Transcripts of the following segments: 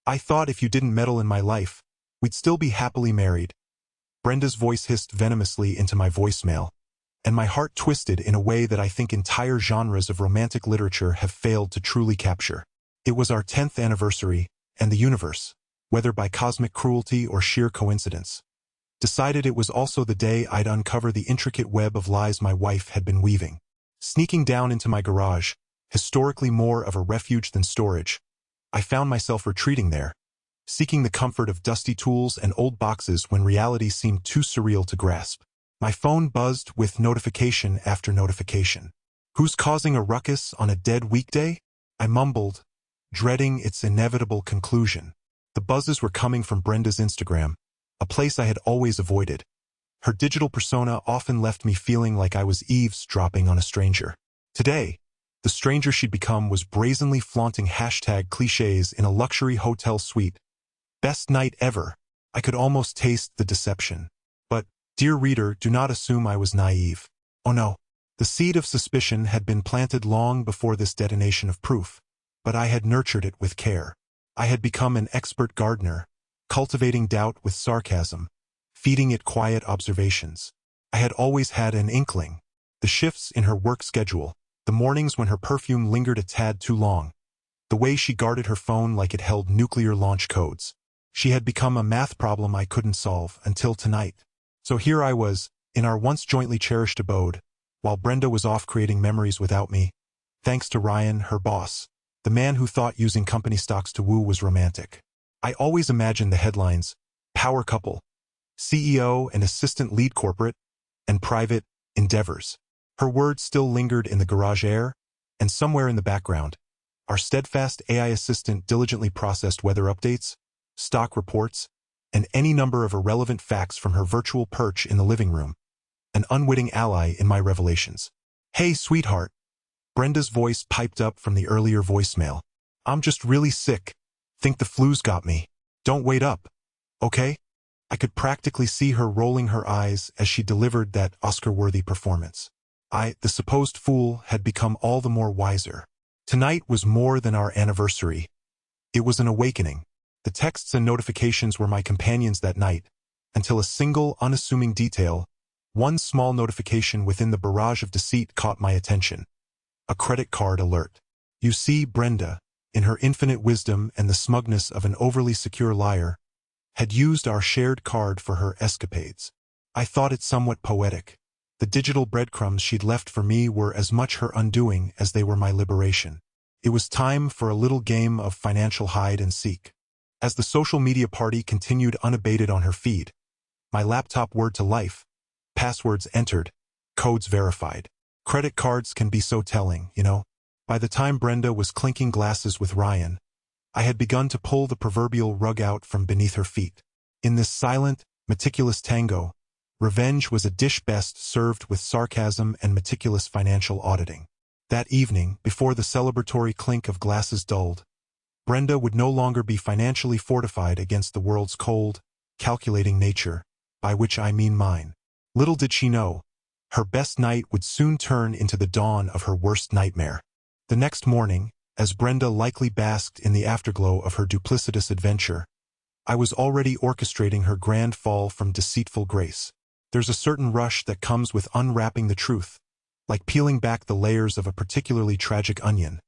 I thought if you didn't meddle in my life, we'd still be happily married. Brenda's voice hissed venomously into my voicemail, and my heart twisted in a way that I think entire genres of romantic literature have failed to truly capture. It was our 10th anniversary, and the universe, whether by cosmic cruelty or sheer coincidence, decided it was also the day I'd uncover the intricate web of lies my wife had been weaving. Sneaking down into my garage, historically more of a refuge than storage, I found myself retreating there, seeking the comfort of dusty tools and old boxes when reality seemed too surreal to grasp. My phone buzzed with notification after notification. Who's causing a ruckus on a dead weekday? I mumbled, dreading its inevitable conclusion. The buzzes were coming from Brenda's Instagram, a place I had always avoided. Her digital persona often left me feeling like I was eavesdropping on a stranger. Today, the stranger she'd become was brazenly flaunting hashtag cliches in a luxury hotel suite. Best night ever. I could almost taste the deception. But, dear reader, do not assume I was naive. Oh no. The seed of suspicion had been planted long before this detonation of proof, but I had nurtured it with care. I had become an expert gardener, cultivating doubt with sarcasm, feeding it quiet observations. I had always had an inkling. The shifts in her work schedule, the mornings when her perfume lingered a tad too long, the way she guarded her phone like it held nuclear launch codes. She had become a math problem I couldn't solve until tonight. So here I was, in our once jointly cherished abode, while Brenda was off creating memories without me, thanks to Ryan, her boss, the man who thought using company stocks to woo was romantic. I always imagined the headlines: power couple, CEO and assistant lead corporate, and private endeavors. Her words still lingered in the garage air, and somewhere in the background, our steadfast AI assistant diligently processed weather updates, stock reports, and any number of irrelevant facts from her virtual perch in the living room, an unwitting ally in my revelations. Hey, sweetheart. Brenda's voice piped up from the earlier voicemail. I'm just really sick. Think the flu's got me. Don't wait up. Okay? I could practically see her rolling her eyes as she delivered that Oscar-worthy performance. I, the supposed fool, had become all the more wiser. Tonight was more than our anniversary. It was an awakening. The texts and notifications were my companions that night, until a single, unassuming detail, one small notification within the barrage of deceit caught my attention. A credit card alert. You see, Brenda, in her infinite wisdom and the smugness of an overly secure liar, had used our shared card for her escapades. I thought it somewhat poetic. The digital breadcrumbs she'd left for me were as much her undoing as they were my liberation. It was time for a little game of financial hide and seek. As the social media party continued unabated on her feed, my laptop whirred to life, passwords entered, codes verified. Credit cards can be so telling, you know. By the time Brenda was clinking glasses with Ryan, I had begun to pull the proverbial rug out from beneath her feet. In this silent, meticulous tango, revenge was a dish best served with sarcasm and meticulous financial auditing. That evening, before the celebratory clink of glasses dulled, Brenda would no longer be financially fortified against the world's cold, calculating nature, by which I mean mine. Little did she know, her best night would soon turn into the dawn of her worst nightmare. The next morning, as Brenda likely basked in the afterglow of her duplicitous adventure, I was already orchestrating her grand fall from deceitful grace. There's a certain rush that comes with unwrapping the truth, like peeling back the layers of a particularly tragic onion,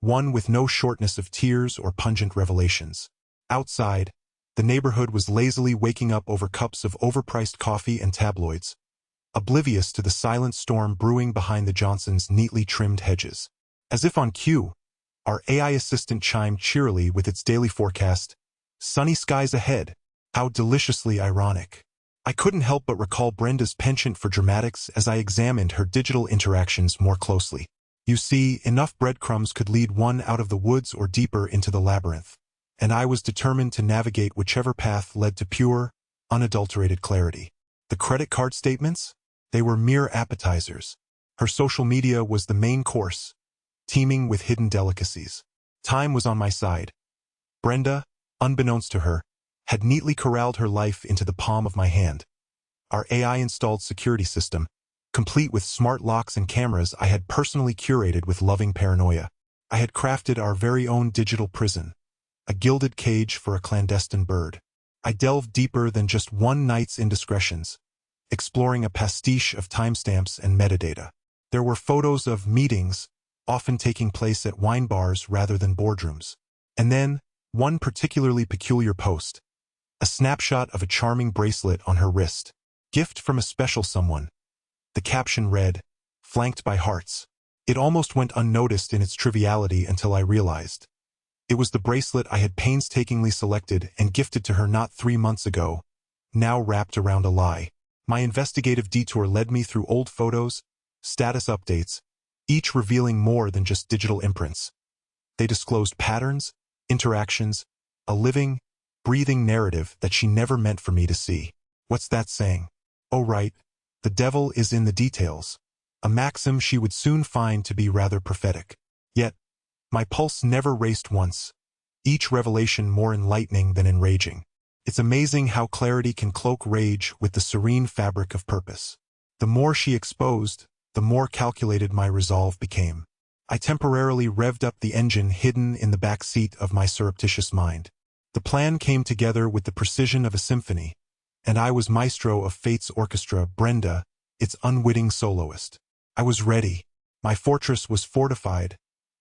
one with no shortness of tears or pungent revelations. Outside, the neighborhood was lazily waking up over cups of overpriced coffee and tabloids, oblivious to the silent storm brewing behind the Johnsons' neatly trimmed hedges. As if on cue, our AI assistant chimed cheerily with its daily forecast, "Sunny skies ahead." How deliciously ironic. I couldn't help but recall Brenda's penchant for dramatics as I examined her digital interactions more closely. You see, enough breadcrumbs could lead one out of the woods or deeper into the labyrinth, and I was determined to navigate whichever path led to pure, unadulterated clarity. The credit card statements? They were mere appetizers. Her social media was the main course, teeming with hidden delicacies. Time was on my side. Brenda, unbeknownst to her, had neatly corralled her life into the palm of my hand. Our AI-installed security system, complete with smart locks and cameras I had personally curated with loving paranoia. I had crafted our very own digital prison, a gilded cage for a clandestine bird. I delved deeper than just one night's indiscretions, exploring a pastiche of timestamps and metadata. There were photos of meetings, often taking place at wine bars rather than boardrooms. And then, one particularly peculiar post, a snapshot of a charming bracelet on her wrist, gift from a special someone. The caption read, flanked by hearts. It almost went unnoticed in its triviality until I realized. It was the bracelet I had painstakingly selected and gifted to her not 3 months ago, now wrapped around a lie. My investigative detour led me through old photos, status updates, each revealing more than just digital imprints. They disclosed patterns, interactions, a living, breathing narrative that she never meant for me to see. What's that saying? Oh right, the devil is in the details, a maxim she would soon find to be rather prophetic. Yet, my pulse never raced once, each revelation more enlightening than enraging. It's amazing how clarity can cloak rage with the serene fabric of purpose. The more she exposed, the more calculated my resolve became. I temporarily revved up the engine hidden in the back seat of my surreptitious mind. The plan came together with the precision of a symphony, and I was maestro of fate's orchestra, Brenda, its unwitting soloist. I was ready. My fortress was fortified,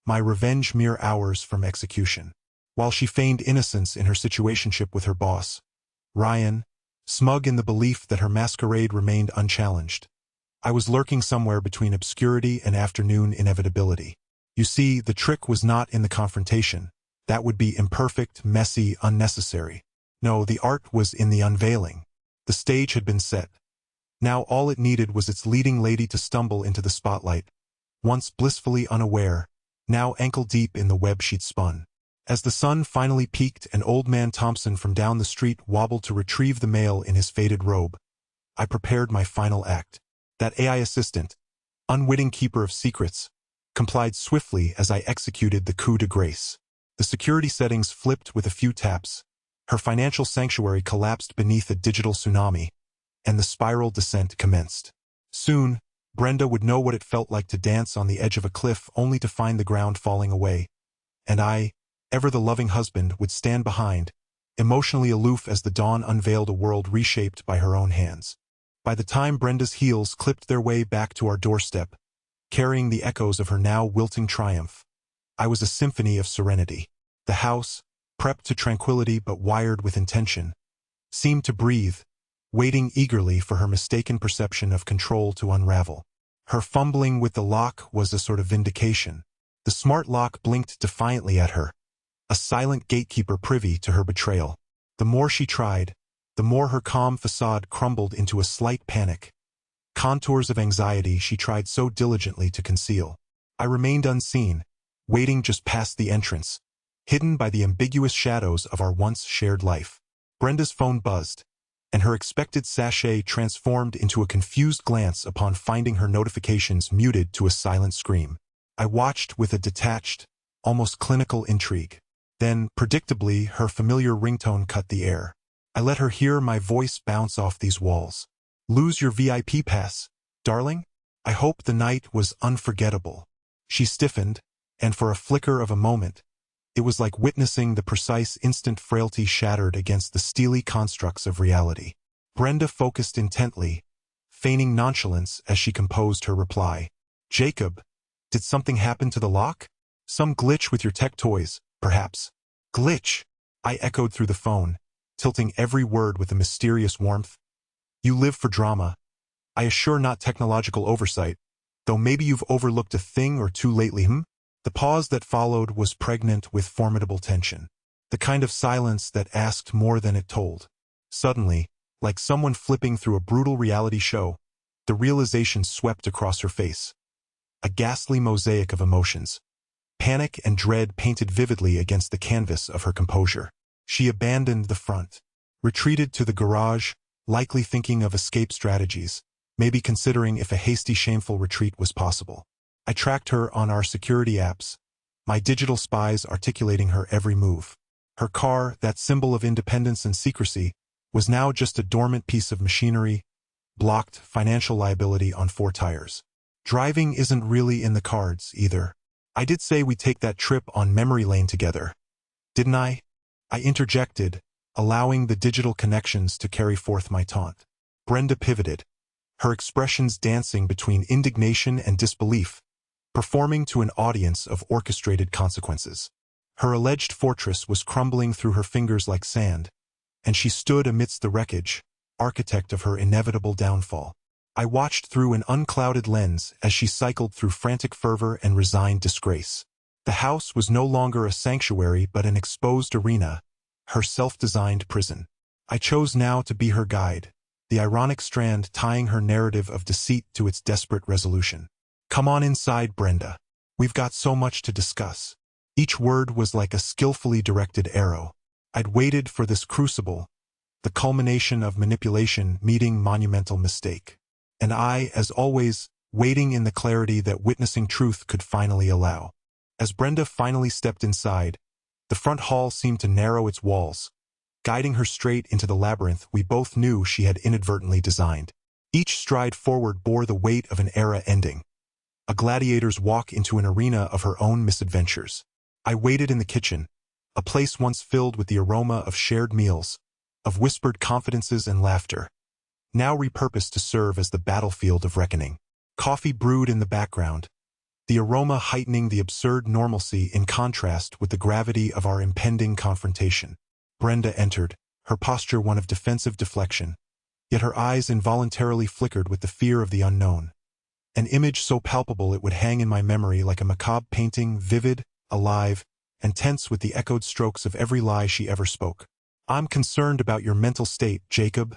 my revenge mere hours from execution. While she feigned innocence in her situationship with her boss, Ryan, smug in the belief that her masquerade remained unchallenged, I was lurking somewhere between obscurity and afternoon inevitability. You see, the trick was not in the confrontation. That would be imperfect, messy, unnecessary. No, the art was in the unveiling. The stage had been set. Now all it needed was its leading lady to stumble into the spotlight, once blissfully unaware, now ankle-deep in the web she'd spun. As the sun finally peaked and Old Man Thompson from down the street wobbled to retrieve the mail in his faded robe, I prepared my final act. That AI assistant, unwitting keeper of secrets, complied swiftly as I executed the coup de grace. The security settings flipped with a few taps. Her financial sanctuary collapsed beneath a digital tsunami, and the spiral descent commenced. Soon, Brenda would know what it felt like to dance on the edge of a cliff only to find the ground falling away, and I, ever the loving husband, would stand behind, emotionally aloof as the dawn unveiled a world reshaped by her own hands. By the time Brenda's heels clipped their way back to our doorstep, carrying the echoes of her now wilting triumph, I was a symphony of serenity. The house, prepped to tranquility but wired with intention, seemed to breathe, waiting eagerly for her mistaken perception of control to unravel. Her fumbling with the lock was a sort of vindication. The smart lock blinked defiantly at her, a silent gatekeeper privy to her betrayal. The more she tried, the more her calm facade crumbled into a slight panic, contours of anxiety she tried so diligently to conceal. I remained unseen, waiting just past the entrance, hidden by the ambiguous shadows of our once shared life. Brenda's phone buzzed, and her expected sachet transformed into a confused glance upon finding her notifications muted to a silent scream. I watched with a detached, almost clinical intrigue. Then, predictably, her familiar ringtone cut the air. I let her hear my voice bounce off these walls. Lose your VIP pass, darling? I hope the night was unforgettable. She stiffened, and for a flicker of a moment, it was like witnessing the precise instant frailty shattered against the steely constructs of reality. Brenda focused intently, feigning nonchalance as she composed her reply. Jacob, did something happen to the lock? Some glitch with your tech toys, perhaps. Glitch, I echoed through the phone, tilting every word with a mysterious warmth. You live for drama. I assure not technological oversight, though maybe you've overlooked a thing or two lately, The pause that followed was pregnant with formidable tension, the kind of silence that asked more than it told. Suddenly, like someone flipping through a brutal reality show, the realization swept across her face. A ghastly mosaic of emotions. Panic and dread painted vividly against the canvas of her composure. She abandoned the front, retreated to the garage, likely thinking of escape strategies, maybe considering if a hasty, shameful retreat was possible. I tracked her on our security apps, my digital spies articulating her every move. Her car, that symbol of independence and secrecy, was now just a dormant piece of machinery, blocked financial liability on 4 tires. Driving isn't really in the cards, either. I did say we'd take that trip on memory lane together, didn't I? I interjected, allowing the digital connections to carry forth my taunt. Brenda pivoted, her expressions dancing between indignation and disbelief, performing to an audience of orchestrated consequences. Her alleged fortress was crumbling through her fingers like sand, and she stood amidst the wreckage, architect of her inevitable downfall. I watched through an unclouded lens as she cycled through frantic fervor and resigned disgrace. The house was no longer a sanctuary but an exposed arena, her self-designed prison. I chose now to be her guide, the ironic strand tying her narrative of deceit to its desperate resolution. "Come on inside, Brenda. We've got so much to discuss." Each word was like a skillfully directed arrow. I'd waited for this crucible, the culmination of manipulation meeting monumental mistake. And I, as always, waiting in the clarity that witnessing truth could finally allow. As Brenda finally stepped inside, the front hall seemed to narrow its walls, guiding her straight into the labyrinth we both knew she had inadvertently designed. Each stride forward bore the weight of an era ending, a gladiator's walk into an arena of her own misadventures. I waited in the kitchen, a place once filled with the aroma of shared meals, of whispered confidences and laughter, now repurposed to serve as the battlefield of reckoning. Coffee brewed in the background, the aroma heightening the absurd normalcy in contrast with the gravity of our impending confrontation. Brenda entered, her posture one of defensive deflection, yet her eyes involuntarily flickered with the fear of the unknown. An image so palpable it would hang in my memory like a macabre painting, vivid, alive, and tense with the echoed strokes of every lie she ever spoke. "I'm concerned about your mental state, Jacob,"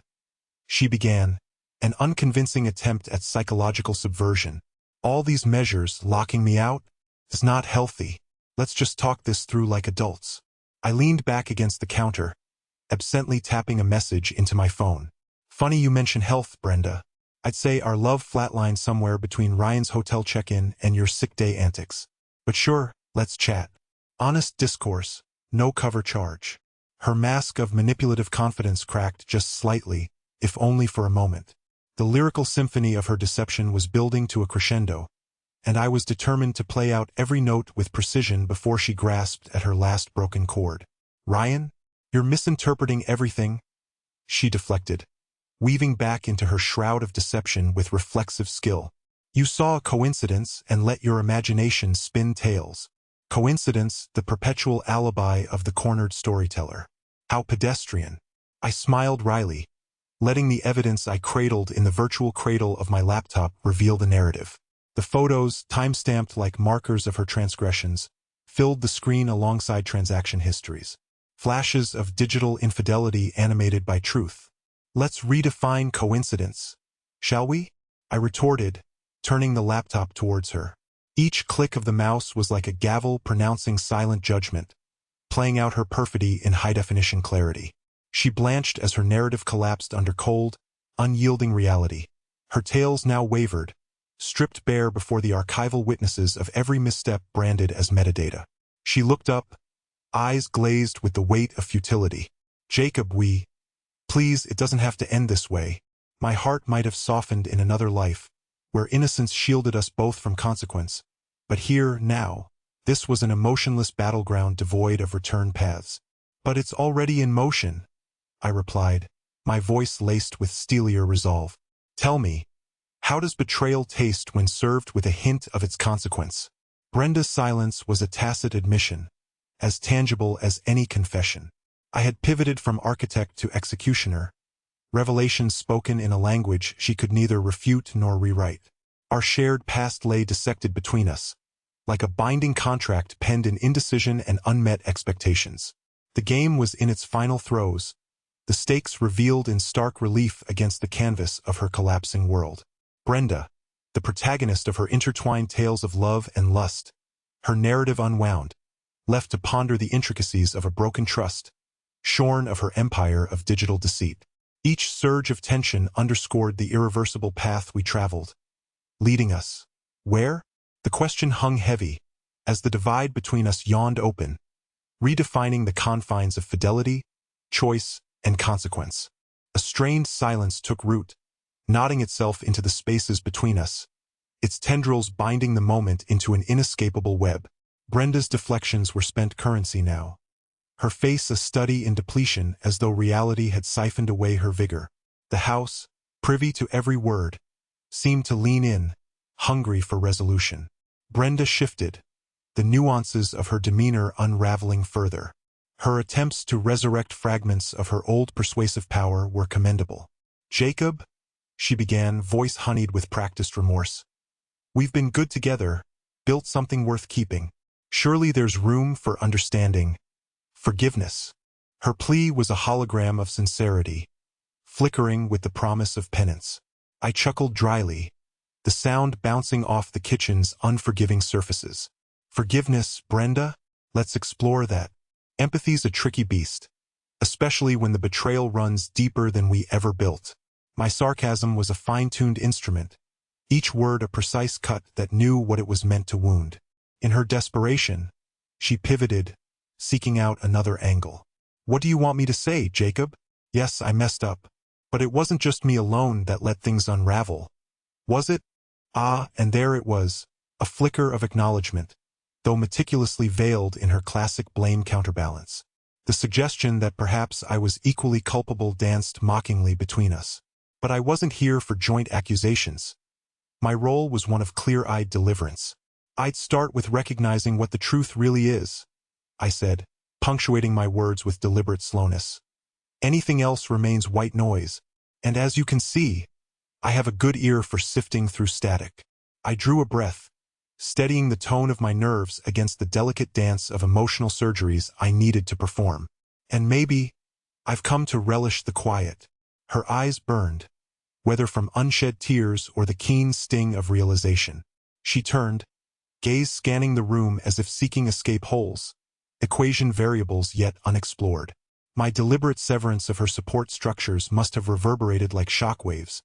she began, an unconvincing attempt at psychological subversion. "All these measures locking me out is not healthy. Let's just talk this through like adults." I leaned back against the counter, absently tapping a message into my phone. "Funny you mention health, Brenda. I'd say our love flatlined somewhere between Ryan's hotel check-in and your sick day antics. But sure, let's chat. Honest discourse, no cover charge." Her mask of manipulative confidence cracked just slightly, if only for a moment. The lyrical symphony of her deception was building to a crescendo, and I was determined to play out every note with precision before she grasped at her last broken chord. "Ryan, you're misinterpreting everything," she deflected, weaving back into her shroud of deception with reflexive skill. "You saw a coincidence and let your imagination spin tales. Coincidence, the perpetual alibi of the cornered storyteller. How pedestrian." I smiled wryly, letting the evidence I cradled in the virtual cradle of my laptop reveal the narrative. The photos, time-stamped like markers of her transgressions, filled the screen alongside transaction histories. Flashes of digital infidelity animated by truth. "Let's redefine coincidence, shall we?" I retorted, turning the laptop towards her. Each click of the mouse was like a gavel pronouncing silent judgment, playing out her perfidy in high-definition clarity. She blanched as her narrative collapsed under cold, unyielding reality. Her tales now wavered, stripped bare before the archival witnesses of every misstep branded as metadata. She looked up, eyes glazed with the weight of futility. "Jacob, please, it doesn't have to end this way." My heart might have softened in another life, where innocence shielded us both from consequence. But here, now, this was an emotionless battleground devoid of return paths. "But it's already in motion," I replied, my voice laced with steelier resolve. "Tell me, how does betrayal taste when served with a hint of its consequence?" Brenda's silence was a tacit admission, as tangible as any confession. I had pivoted from architect to executioner, revelations spoken in a language she could neither refute nor rewrite. Our shared past lay dissected between us, like a binding contract penned in indecision and unmet expectations. The game was in its final throes, the stakes revealed in stark relief against the canvas of her collapsing world. Brenda, the protagonist of her intertwined tales of love and lust, her narrative unwound, left to ponder the intricacies of a broken trust, shorn of her empire of digital deceit. Each surge of tension underscored the irreversible path we traveled, leading us. Where? The question hung heavy, as the divide between us yawned open, redefining the confines of fidelity, choice, and consequence. A strained silence took root, knotting itself into the spaces between us, its tendrils binding the moment into an inescapable web. Brenda's deflections were spent currency now. her face a study in depletion as though reality had siphoned away her vigor. The house, privy to every word, seemed to lean in, hungry for resolution. Brenda shifted, the nuances of her demeanor unraveling further. Her attempts to resurrect fragments of her old persuasive power were commendable. "Jacob," she began, voice honeyed with practiced remorse. "We've been good together, built something worth keeping. Surely there's room for understanding, forgiveness." Her plea was a hologram of sincerity, flickering with the promise of penance. I chuckled dryly, the sound bouncing off the kitchen's unforgiving surfaces. "Forgiveness, Brenda? Let's explore that. Empathy's a tricky beast, especially when the betrayal runs deeper than we ever built." My sarcasm was a fine-tuned instrument, each word a precise cut that knew what it was meant to wound. In her desperation, she pivoted, seeking out another angle. "What do you want me to say, Jacob? Yes, I messed up. But it wasn't just me alone that let things unravel. Was it?" Ah, and there it was, a flicker of acknowledgement, though meticulously veiled in her classic blame counterbalance. The suggestion that perhaps I was equally culpable danced mockingly between us. But I wasn't here for joint accusations. My role was one of clear-eyed deliverance. "I'd start with recognizing what the truth really is," I said, punctuating my words with deliberate slowness. "Anything else remains white noise, and as you can see, I have a good ear for sifting through static." I drew a breath, steadying the tone of my nerves against the delicate dance of emotional surgeries I needed to perform. "And maybe I've come to relish the quiet." Her eyes burned, whether from unshed tears or the keen sting of realization. She turned, gaze scanning the room as if seeking escape holes, equation variables yet unexplored. My deliberate severance of her support structures must have reverberated like shockwaves,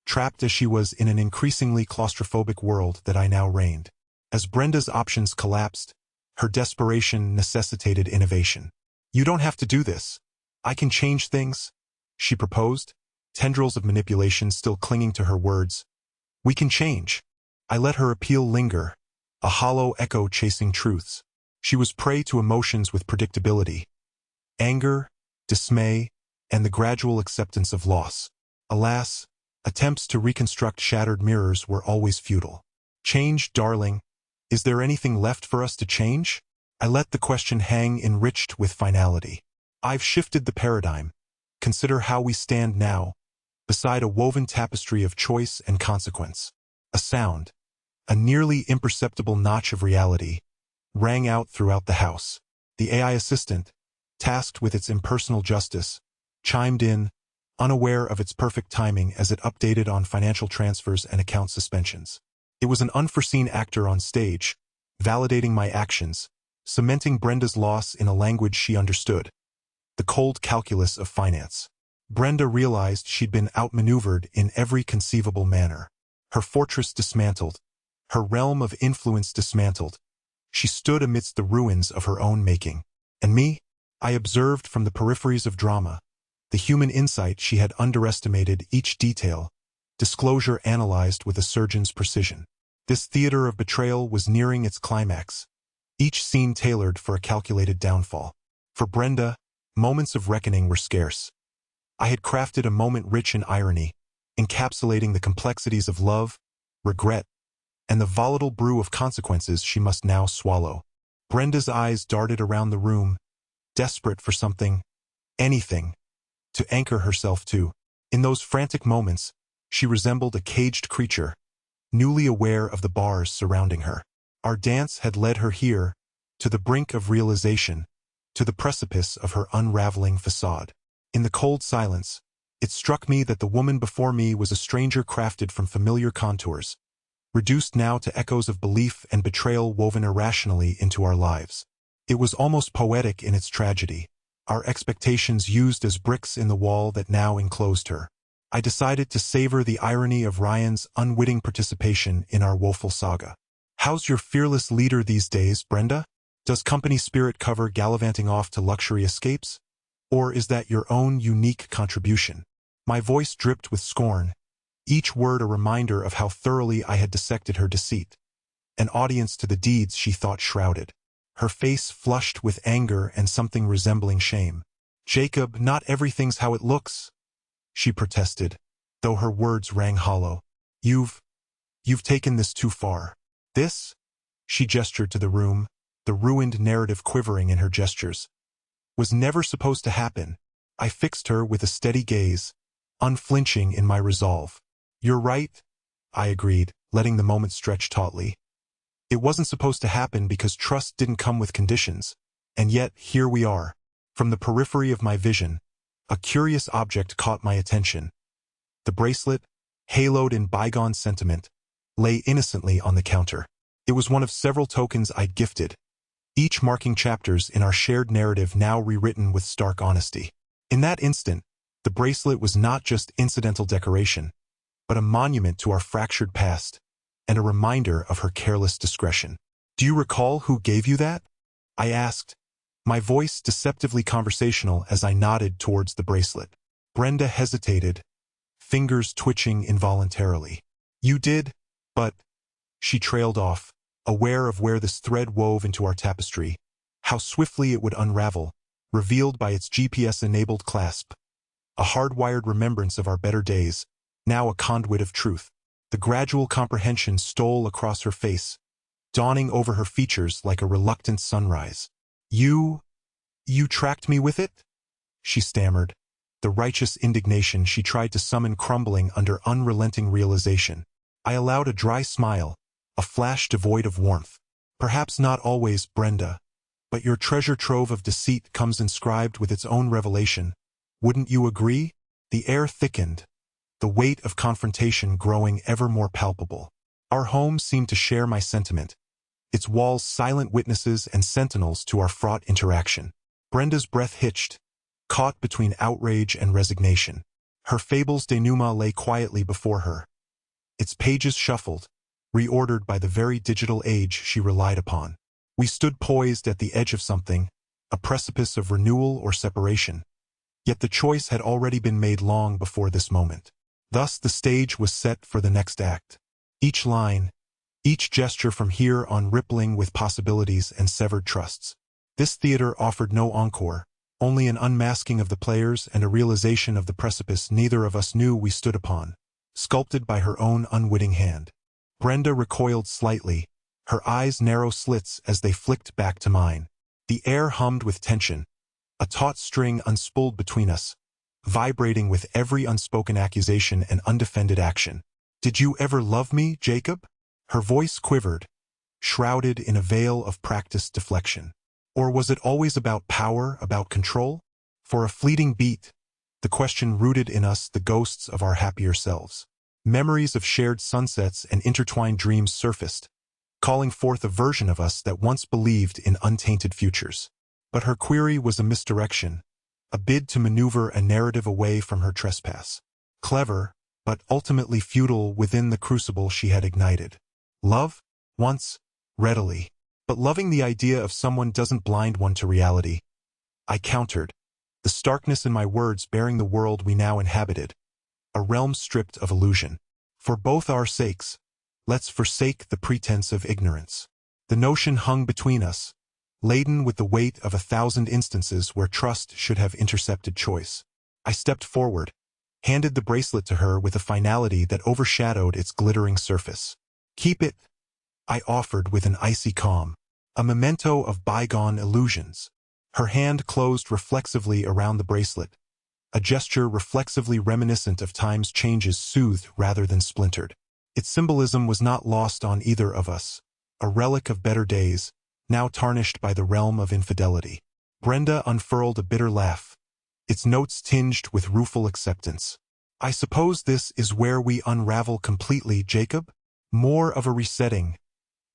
trapped as she was in an increasingly claustrophobic world that I now reigned. As Brenda's options collapsed, her desperation necessitated innovation. "You don't have to do this. I can change things," she proposed, tendrils of manipulation still clinging to her words. "We can change." I let her appeal linger, a hollow echo chasing truths. She was prey to emotions with predictability: anger, dismay, and the gradual acceptance of loss. Alas, attempts to reconstruct shattered mirrors were always futile. "Change, darling. Is there anything left for us to change?" I let the question hang, enriched with finality. "I've shifted the paradigm. Consider how we stand now, beside a woven tapestry of choice and consequence." A sound, a nearly imperceptible notch of reality, rang out throughout the house. The AI assistant, tasked with its impersonal justice, chimed in, unaware of its perfect timing as it updated on financial transfers and account suspensions. It was an unforeseen actor on stage, validating my actions, cementing Brenda's loss in a language she understood: the cold calculus of finance. Brenda realized she'd been outmaneuvered in every conceivable manner. Her fortress dismantled, her realm of influence dismantled. She stood amidst the ruins of her own making. And me? I observed from the peripheries of drama, the human insight she had underestimated, each detail, disclosure analyzed with a surgeon's precision. This theater of betrayal was nearing its climax, each scene tailored for a calculated downfall. For Brenda, moments of reckoning were scarce. I had crafted a moment rich in irony, encapsulating the complexities of love, regret, and the volatile brew of consequences she must now swallow. Brenda's eyes darted around the room, desperate for something, anything, to anchor herself to. In those frantic moments, she resembled a caged creature, newly aware of the bars surrounding her. Our dance had led her here, to the brink of realization, to the precipice of her unraveling facade. In the cold silence, it struck me that the woman before me was a stranger crafted from familiar contours, reduced now to echoes of belief and betrayal woven irrationally into our lives. It was almost poetic in its tragedy, our expectations used as bricks in the wall that now enclosed her. I decided to savor the irony of Ryan's unwitting participation in our woeful saga. "How's your fearless leader these days, Brenda? Does company spirit cover gallivanting off to luxury escapes? Or is that your own unique contribution?" My voice dripped with scorn, each word a reminder of how thoroughly I had dissected her deceit, an audience to the deeds she thought shrouded. her face flushed with anger and something resembling shame. "Jacob, not everything's how it looks," she protested, though her words rang hollow. You've taken this too far. This?" She gestured to the room, the ruined narrative quivering in her gestures. "Was never supposed to happen." I fixed her with a steady gaze, unflinching in my resolve. "You're right," I agreed, letting the moment stretch tautly. "It wasn't supposed to happen because trust didn't come with conditions. And yet, here we are." From the periphery of my vision, a curious object caught my attention. The bracelet, haloed in bygone sentiment, lay innocently on the counter. It was one of several tokens I'd gifted, each marking chapters in our shared narrative now rewritten with stark honesty. In that instant, the bracelet was not just incidental decoration, but a monument to our fractured past, and a reminder of her careless discretion. "Do you recall who gave you that?" I asked, my voice deceptively conversational as I nodded towards the bracelet. Brenda hesitated, fingers twitching involuntarily. "You did, but—" She trailed off, aware of where this thread wove into our tapestry, how swiftly it would unravel, revealed by its GPS-enabled clasp. A hardwired remembrance of our better days, now a conduit of truth. The gradual comprehension stole across her face, dawning over her features like a reluctant sunrise. You tracked me with it?" she stammered, the righteous indignation she tried to summon crumbling under unrelenting realization. I allowed a dry smile, a flash devoid of warmth. "Perhaps not always, Brenda, but your treasure trove of deceit comes inscribed with its own revelation. Wouldn't you agree?" The air thickened, the weight of confrontation growing ever more palpable. Our home seemed to share my sentiment, its walls silent witnesses and sentinels to our fraught interaction. Brenda's breath hitched, caught between outrage and resignation. Her fables denouement lay quietly before her, its pages shuffled, reordered by the very digital age she relied upon. We stood poised at the edge of something, a precipice of renewal or separation. Yet the choice had already been made long before this moment. Thus the stage was set for the next act. Each line, each gesture from here on rippling with possibilities and severed trusts. This theater offered no encore, only an unmasking of the players and a realization of the precipice neither of us knew we stood upon, sculpted by her own unwitting hand. Brenda recoiled slightly, her eyes narrow slits as they flicked back to mine. The air hummed with tension, a taut string unspooled between us, vibrating with every unspoken accusation and undefended action. "Did you ever love me, Jacob?" Her voice quivered, shrouded in a veil of practiced deflection. "Or was it always about power, about control?" For a fleeting beat, the question rooted in us the ghosts of our happier selves. Memories of shared sunsets and intertwined dreams surfaced, calling forth a version of us that once believed in untainted futures. But her query was a misdirection, a bid to maneuver a narrative away from her trespass. Clever, but ultimately futile within the crucible she had ignited. Love? Once, readily. But loving the idea of someone doesn't blind one to reality. I countered, the starkness in my words bearing the world we now inhabited, a realm stripped of illusion. For both our sakes, let's forsake the pretense of ignorance. The notion hung between us, laden with the weight of 1,000 instances where trust should have intercepted choice. I stepped forward, handed the bracelet to her with a finality that overshadowed its glittering surface. "Keep it," I offered with an icy calm, a memento of bygone illusions. Her hand closed reflexively around the bracelet, a gesture reflexively reminiscent of time's changes soothed rather than splintered. Its symbolism was not lost on either of us, a relic of better days, now tarnished by the realm of infidelity. Brenda unfurled a bitter laugh, its notes tinged with rueful acceptance. "I suppose this is where we unravel completely, Jacob? More of a resetting,"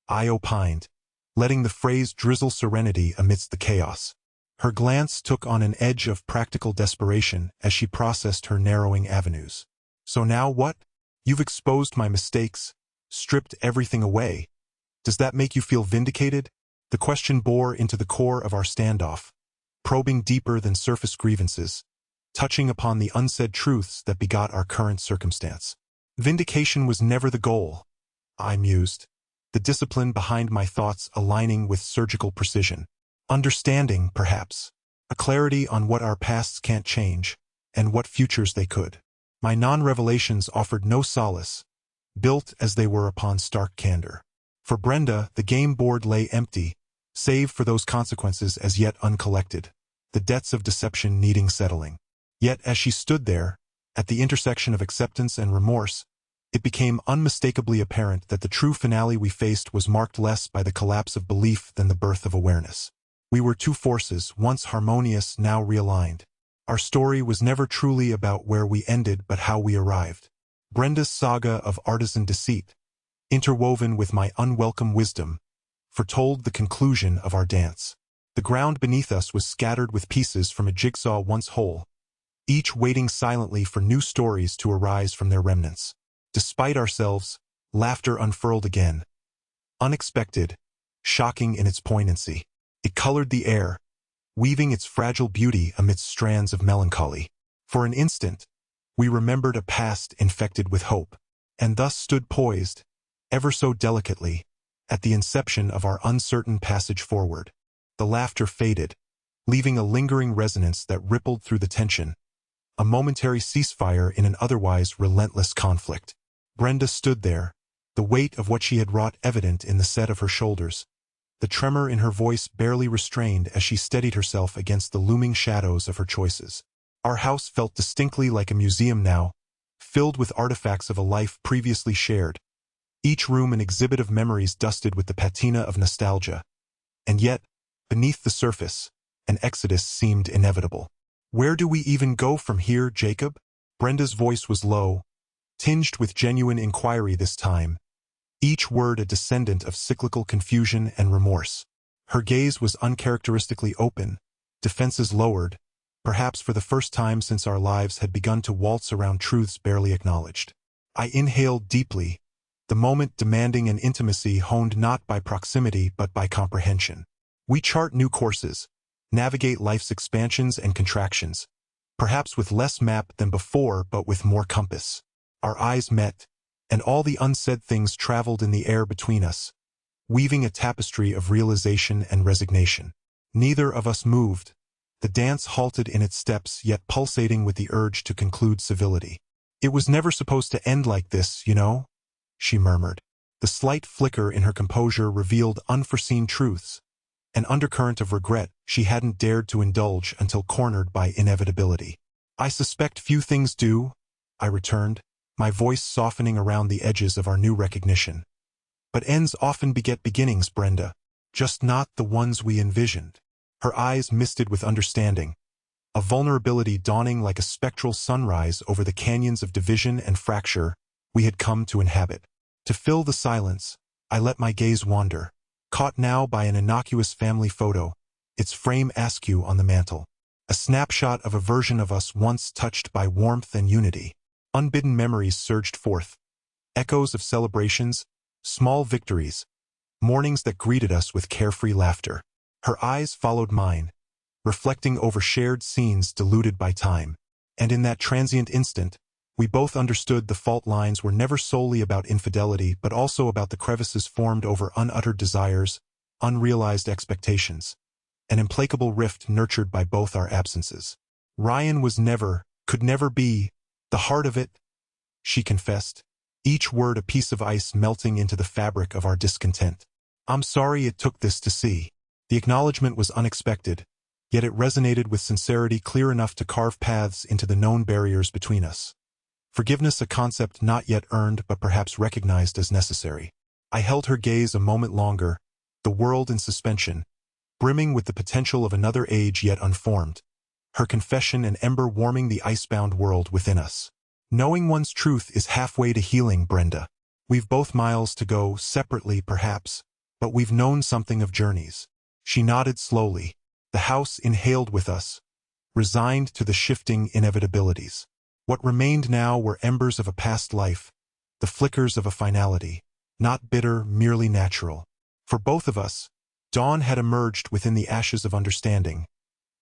I opined, letting the phrase drizzle serenity amidst the chaos. Her glance took on an edge of practical desperation as she processed her narrowing avenues. "So now what? You've exposed my mistakes, stripped everything away. Does that make you feel vindicated?" The question bore into the core of our standoff, probing deeper than surface grievances, touching upon the unsaid truths that begot our current circumstance. "Vindication was never the goal," I mused. the discipline behind my thoughts aligning with surgical precision. Understanding, perhaps. A clarity on what our pasts can't change, and what futures they could. My non-revelations offered no solace, built as they were upon stark candor. For Brenda, the game board lay empty, save for those consequences as yet uncollected, the debts of deception needing settling. Yet as she stood there, at the intersection of acceptance and remorse, it became unmistakably apparent that the true finale we faced was marked less by the collapse of belief than the birth of awareness. We were two forces, once harmonious, now realigned. Our story was never truly about where we ended but how we arrived. Brenda's saga of artisan deceit, interwoven with my unwelcome wisdom, foretold the conclusion of our dance. The ground beneath us was scattered with pieces from a jigsaw once whole, each waiting silently for new stories to arise from their remnants. Despite ourselves, laughter unfurled again. Unexpected, shocking in its poignancy. It colored the air, weaving its fragile beauty amidst strands of melancholy. For an instant, we remembered a past infected with hope, and thus stood poised, ever so delicately, at the inception of our uncertain passage forward. The laughter faded, leaving a lingering resonance that rippled through the tension, a momentary ceasefire in an otherwise relentless conflict. Brenda stood there, the weight of what she had wrought evident in the set of her shoulders, the tremor in her voice barely restrained as she steadied herself against the looming shadows of her choices. Our house felt distinctly like a museum now, filled with artifacts of a life previously shared, each room an exhibit of memories dusted with the patina of nostalgia. And yet, beneath the surface, an exodus seemed inevitable. "Where do we even go from here, Jacob?" Brenda's voice was low, tinged with genuine inquiry this time, each word a descendant of cyclical confusion and remorse. Her gaze was uncharacteristically open, defenses lowered, perhaps for the first time since our lives had begun to waltz around truths barely acknowledged. I inhaled deeply, the moment demanding an intimacy honed not by proximity but by comprehension. We chart new courses, navigate life's expansions and contractions, perhaps with less map than before but with more compass. Our eyes met, and all the unsaid things traveled in the air between us, weaving a tapestry of realization and resignation. Neither of us moved, the dance halted in its steps yet pulsating with the urge to conclude civility. "It was never supposed to end like this, you know," she murmured. The slight flicker in her composure revealed unforeseen truths, an undercurrent of regret she hadn't dared to indulge until cornered by inevitability. "I suspect few things do," I returned, my voice softening around the edges of our new recognition. "But ends often beget beginnings, Brenda, just not the ones we envisioned." Her eyes misted with understanding, a vulnerability dawning like a spectral sunrise over the canyons of division and fracture we had come to inhabit. To fill the silence, I let my gaze wander, caught now by an innocuous family photo, its frame askew on the mantel. A snapshot of a version of us once touched by warmth and unity. Unbidden memories surged forth, echoes of celebrations, small victories, mornings that greeted us with carefree laughter. Her eyes followed mine, reflecting over shared scenes diluted by time. And in that transient instant, we both understood the fault lines were never solely about infidelity but also about the crevices formed over unuttered desires, unrealized expectations, an implacable rift nurtured by both our absences. Ryan was never, could never be, the heart of it, she confessed, each word a piece of ice melting into the fabric of our discontent. "I'm sorry it took this to see." The acknowledgement was unexpected, yet it resonated with sincerity clear enough to carve paths into the known barriers between us. Forgiveness a concept not yet earned but perhaps recognized as necessary. I held her gaze a moment longer, the world in suspension, brimming with the potential of another age yet unformed, her confession an ember warming the icebound world within us. "Knowing one's truth is halfway to healing, Brenda. We've both miles to go, separately perhaps, but we've known something of journeys." She nodded slowly, the house inhaled with us, resigned to the shifting inevitabilities. What remained now were embers of a past life, the flickers of a finality, not bitter, merely natural. For both of us, dawn had emerged within the ashes of understanding,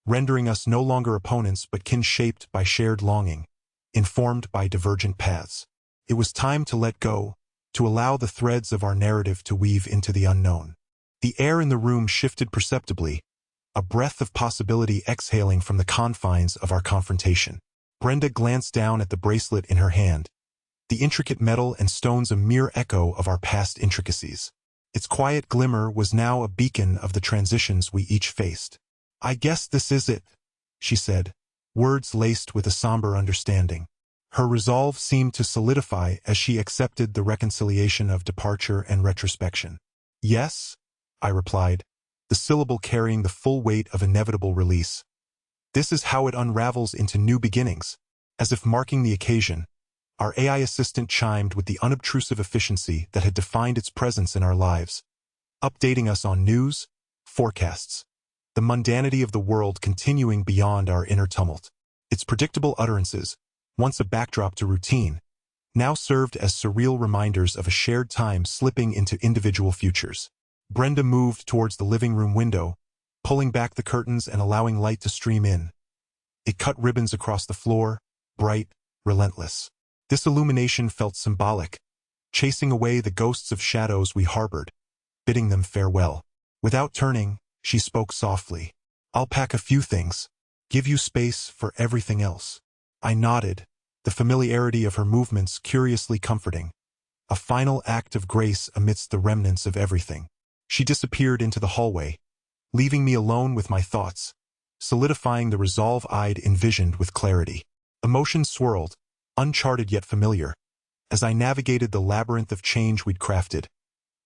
rendering us no longer opponents but kin shaped by shared longing, informed by divergent paths. It was time to let go, to allow the threads of our narrative to weave into the unknown. The air in the room shifted perceptibly, a breath of possibility exhaling from the confines of our confrontation. Brenda glanced down at the bracelet in her hand, the intricate metal and stones a mere echo of our past intricacies. Its quiet glimmer was now a beacon of the transitions we each faced. "I guess this is it," she said, words laced with a somber understanding. Her resolve seemed to solidify as she accepted the reconciliation of departure and retrospection. "Yes," I replied, the syllable carrying the full weight of inevitable release. "This is how it unravels into new beginnings." As if marking the occasion, our AI assistant chimed with the unobtrusive efficiency that had defined its presence in our lives, updating us on news, forecasts, the mundanity of the world continuing beyond our inner tumult. Its predictable utterances, once a backdrop to routine, now served as surreal reminders of a shared time slipping into individual futures. Brenda moved towards the living room window, pulling back the curtains and allowing light to stream in. It cut ribbons across the floor, bright, relentless. This illumination felt symbolic, chasing away the ghosts of shadows we harbored, bidding them farewell. Without turning, she spoke softly. "I'll pack a few things, give you space for everything else." I nodded, the familiarity of her movements curiously comforting. A final act of grace amidst the remnants of everything. She disappeared into the hallway, leaving me alone with my thoughts, solidifying the resolve I'd envisioned with clarity. Emotions swirled, uncharted yet familiar, as I navigated the labyrinth of change we'd crafted,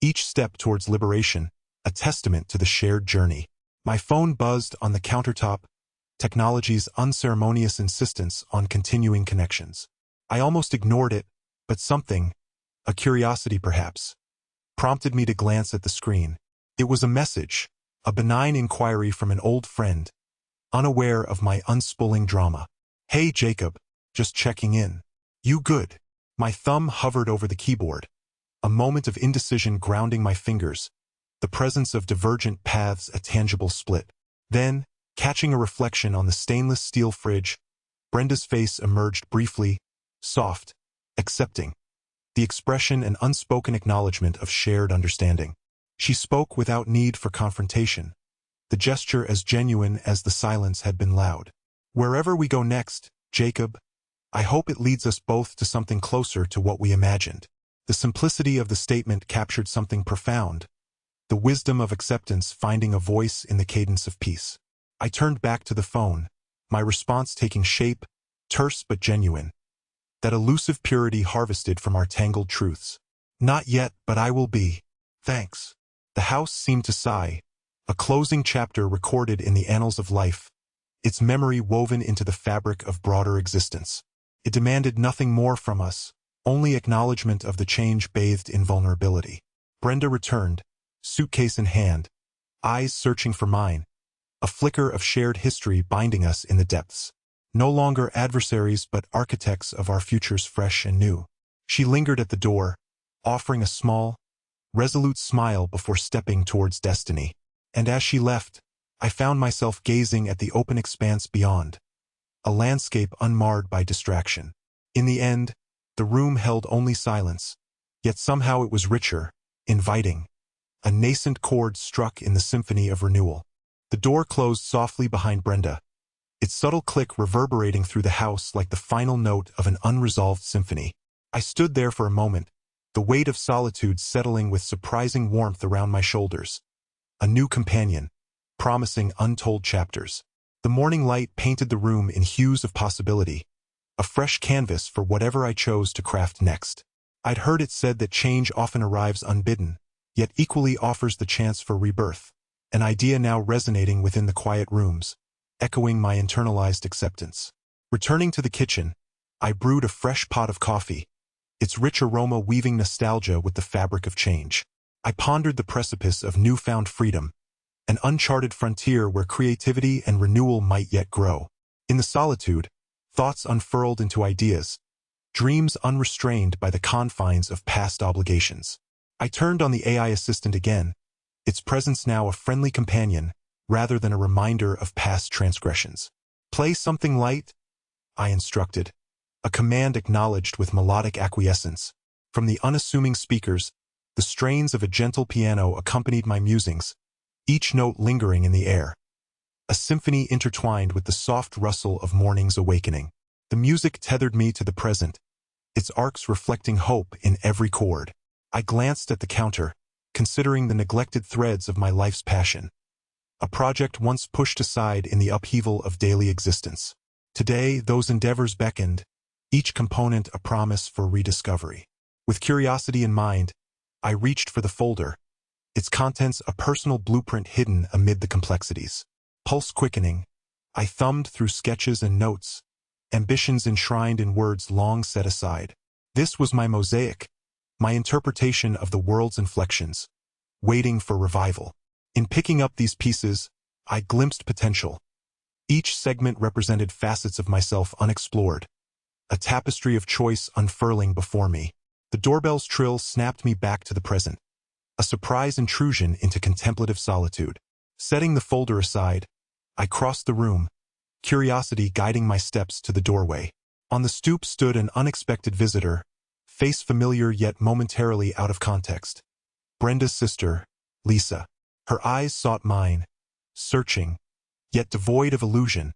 each step towards liberation, a testament to the shared journey. My phone buzzed on the countertop, technology's unceremonious insistence on continuing connections. I almost ignored it, but something, a curiosity perhaps, prompted me to glance at the screen. It was a message, a benign inquiry from an old friend, unaware of my unspooling drama. "Hey Jacob, just checking in. You good?" My thumb hovered over the keyboard, a moment of indecision grounding my fingers, the presence of divergent paths a tangible split. Then, catching a reflection on the stainless steel fridge, Brenda's face emerged briefly, soft, accepting, the expression an unspoken acknowledgement of shared understanding. She spoke without need for confrontation, the gesture as genuine as the silence had been loud. "Wherever we go next, Jacob, I hope it leads us both to something closer to what we imagined." The simplicity of the statement captured something profound, the wisdom of acceptance finding a voice in the cadence of peace. I turned back to the phone, my response taking shape, terse but genuine, that elusive purity harvested from our tangled truths. "Not yet, but I will be. Thanks." The house seemed to sigh, a closing chapter recorded in the annals of life, its memory woven into the fabric of broader existence. It demanded nothing more from us, only acknowledgement of the change bathed in vulnerability. Brenda returned, suitcase in hand, eyes searching for mine, a flicker of shared history binding us in the depths. No longer adversaries but architects of our futures fresh and new. She lingered at the door, offering a small, resolute smile before stepping towards destiny. And as she left, I found myself gazing at the open expanse beyond, a landscape unmarred by distraction. In the end, the room held only silence, yet somehow it was richer, inviting. A nascent chord struck in the symphony of renewal. The door closed softly behind Brenda, its subtle click reverberating through the house like the final note of an unresolved symphony. I stood there for a moment, the weight of solitude settling with surprising warmth around my shoulders. A new companion, promising untold chapters. The morning light painted the room in hues of possibility, a fresh canvas for whatever I chose to craft next. I'd heard it said that change often arrives unbidden, yet equally offers the chance for rebirth, an idea now resonating within the quiet rooms, echoing my internalized acceptance. Returning to the kitchen, I brewed a fresh pot of coffee, its rich aroma weaving nostalgia with the fabric of change. I pondered the precipice of newfound freedom, an uncharted frontier where creativity and renewal might yet grow. In the solitude, thoughts unfurled into ideas, dreams unrestrained by the confines of past obligations. I turned on the AI assistant again, its presence now a friendly companion rather than a reminder of past transgressions. "Play something light," I instructed, a command acknowledged with melodic acquiescence. From the unassuming speakers, the strains of a gentle piano accompanied my musings, each note lingering in the air. A symphony intertwined with the soft rustle of morning's awakening. The music tethered me to the present, its arcs reflecting hope in every chord. I glanced at the counter, considering the neglected threads of my life's passion. A project once pushed aside in the upheaval of daily existence. Today, those endeavors beckoned, each component a promise for rediscovery. With curiosity in mind, I reached for the folder, its contents a personal blueprint hidden amid the complexities. Pulse quickening, I thumbed through sketches and notes, ambitions enshrined in words long set aside. This was my mosaic, my interpretation of the world's inflections, waiting for revival. In picking up these pieces, I glimpsed potential. Each segment represented facets of myself unexplored, a tapestry of choice unfurling before me. The doorbell's trill snapped me back to the present, a surprise intrusion into contemplative solitude. Setting the folder aside, I crossed the room, curiosity guiding my steps to the doorway. On the stoop stood an unexpected visitor, face familiar yet momentarily out of context. Brenda's sister, Lisa. Her eyes sought mine, searching, yet devoid of illusion,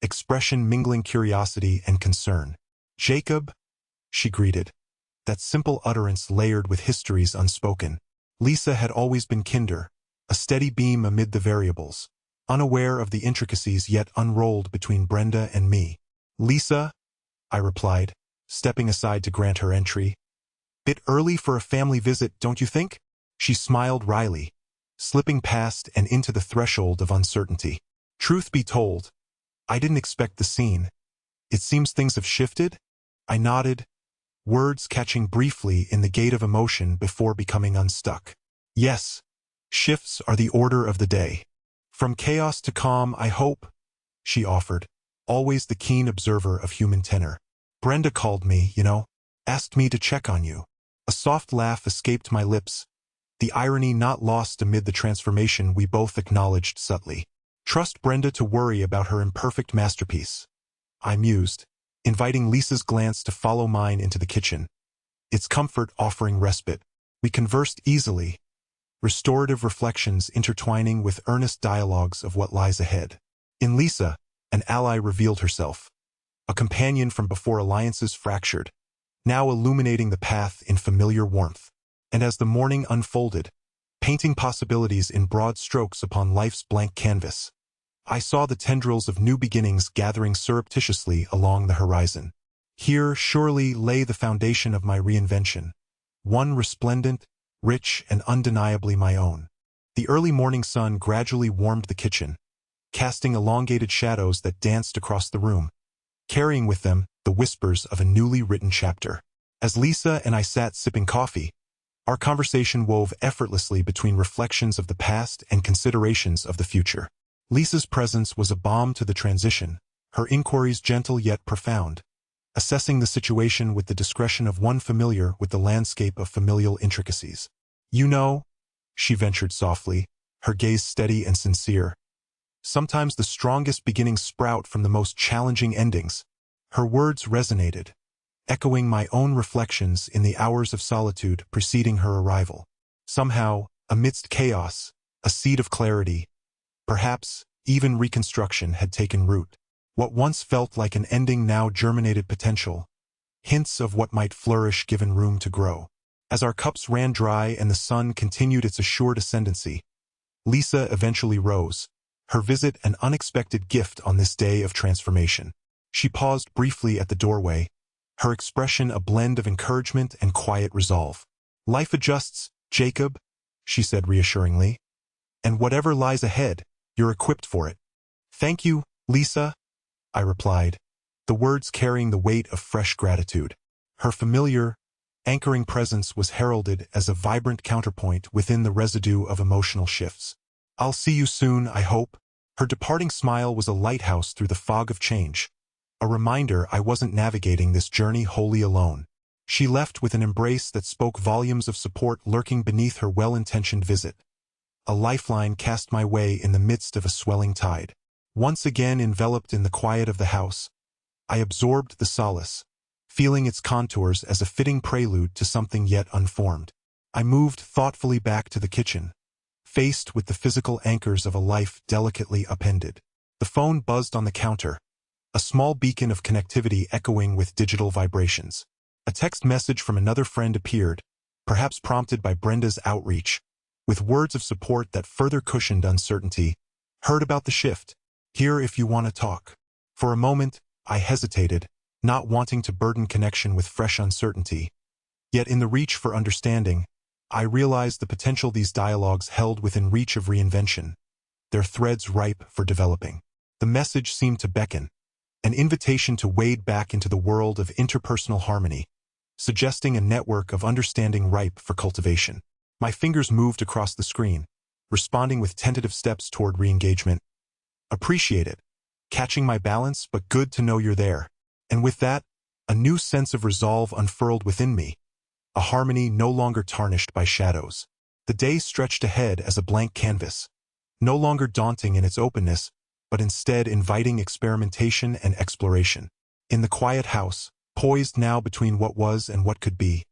expression mingling curiosity and concern. "Jacob," she greeted, that simple utterance layered with histories unspoken. Lisa had always been kinder, a steady beam amid the variables, unaware of the intricacies yet unrolled between Brenda and me. "Lisa," I replied, stepping aside to grant her entry. "Bit early for a family visit, don't you think?" She smiled wryly, slipping past and into the threshold of uncertainty. Truth be told, I didn't expect the scene. "It seems things have shifted?" I nodded, words catching briefly in the gate of emotion before becoming unstuck. "Yes, shifts are the order of the day. From chaos to calm, I hope," she offered, always the keen observer of human tenor. "Brenda called me, asked me to check on you." A soft laugh escaped my lips, the irony not lost amid the transformation we both acknowledged subtly. "Trust Brenda to worry about her imperfect masterpiece," I mused, inviting Lisa's glance to follow mine into the kitchen, its comfort offering respite. We conversed easily, restorative reflections intertwining with earnest dialogues of what lies ahead. In Lisa, an ally revealed herself, a companion from before alliances fractured, now illuminating the path in familiar warmth. And as the morning unfolded, painting possibilities in broad strokes upon life's blank canvas, I saw the tendrils of new beginnings gathering surreptitiously along the horizon. Here surely lay the foundation of my reinvention, one resplendent, rich, and undeniably my own. The early morning sun gradually warmed the kitchen, casting elongated shadows that danced across the room, carrying with them the whispers of a newly written chapter. As Lisa and I sat sipping coffee, our conversation wove effortlessly between reflections of the past and considerations of the future. Lisa's presence was a balm to the transition, her inquiries gentle yet profound, assessing the situation with the discretion of one familiar with the landscape of familial intricacies. She ventured softly, her gaze steady and sincere. "Sometimes the strongest beginnings sprout from the most challenging endings." Her words resonated, echoing my own reflections in the hours of solitude preceding her arrival. Somehow, amidst chaos, a seed of clarity, perhaps even reconstruction, had taken root. What once felt like an ending now germinated potential, hints of what might flourish given room to grow. As our cups ran dry and the sun continued its assured ascendancy, Lisa eventually rose, her visit an unexpected gift on this day of transformation. She paused briefly at the doorway, her expression a blend of encouragement and quiet resolve. "Life adjusts, Jacob," she said reassuringly, "and whatever lies ahead, you're equipped for it." "Thank you, Lisa," I replied, the words carrying the weight of fresh gratitude. Her familiar, anchoring presence was heralded as a vibrant counterpoint within the residue of emotional shifts. "I'll see you soon, I hope." Her departing smile was a lighthouse through the fog of change, a reminder I wasn't navigating this journey wholly alone. She left with an embrace that spoke volumes of support lurking beneath her well-intentioned visit, a lifeline cast my way in the midst of a swelling tide. Once again enveloped in the quiet of the house, I absorbed the solace, feeling its contours as a fitting prelude to something yet unformed. I moved thoughtfully back to the kitchen, faced with the physical anchors of a life delicately upended. The phone buzzed on the counter, a small beacon of connectivity echoing with digital vibrations. A text message from another friend appeared, perhaps prompted by Brenda's outreach, with words of support that further cushioned uncertainty. Heard about the shift. Here if you want to talk. For a moment, I hesitated, not wanting to burden connection with fresh uncertainty. Yet in the reach for understanding, I realized the potential these dialogues held within reach of reinvention, their threads ripe for developing. The message seemed to beckon, an invitation to wade back into the world of interpersonal harmony, suggesting a network of understanding ripe for cultivation. My fingers moved across the screen, responding with tentative steps toward re-engagement. Appreciate it. Catching my balance, but good to know you're there. And with that, a new sense of resolve unfurled within me, a harmony no longer tarnished by shadows. The day stretched ahead as a blank canvas, no longer daunting in its openness, but instead inviting experimentation and exploration. In the quiet house, poised now between what was and what could be,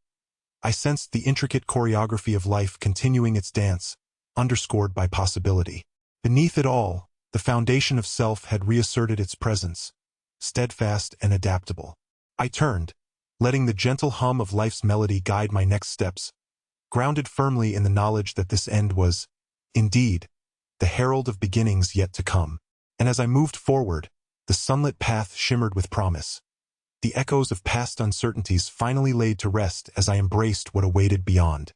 I sensed the intricate choreography of life continuing its dance, underscored by possibility. Beneath it all, the foundation of self had reasserted its presence, steadfast and adaptable. I turned, letting the gentle hum of life's melody guide my next steps, grounded firmly in the knowledge that this end was, indeed, the herald of beginnings yet to come. And as I moved forward, the sunlit path shimmered with promise. The echoes of past uncertainties finally laid to rest as I embraced what awaited beyond.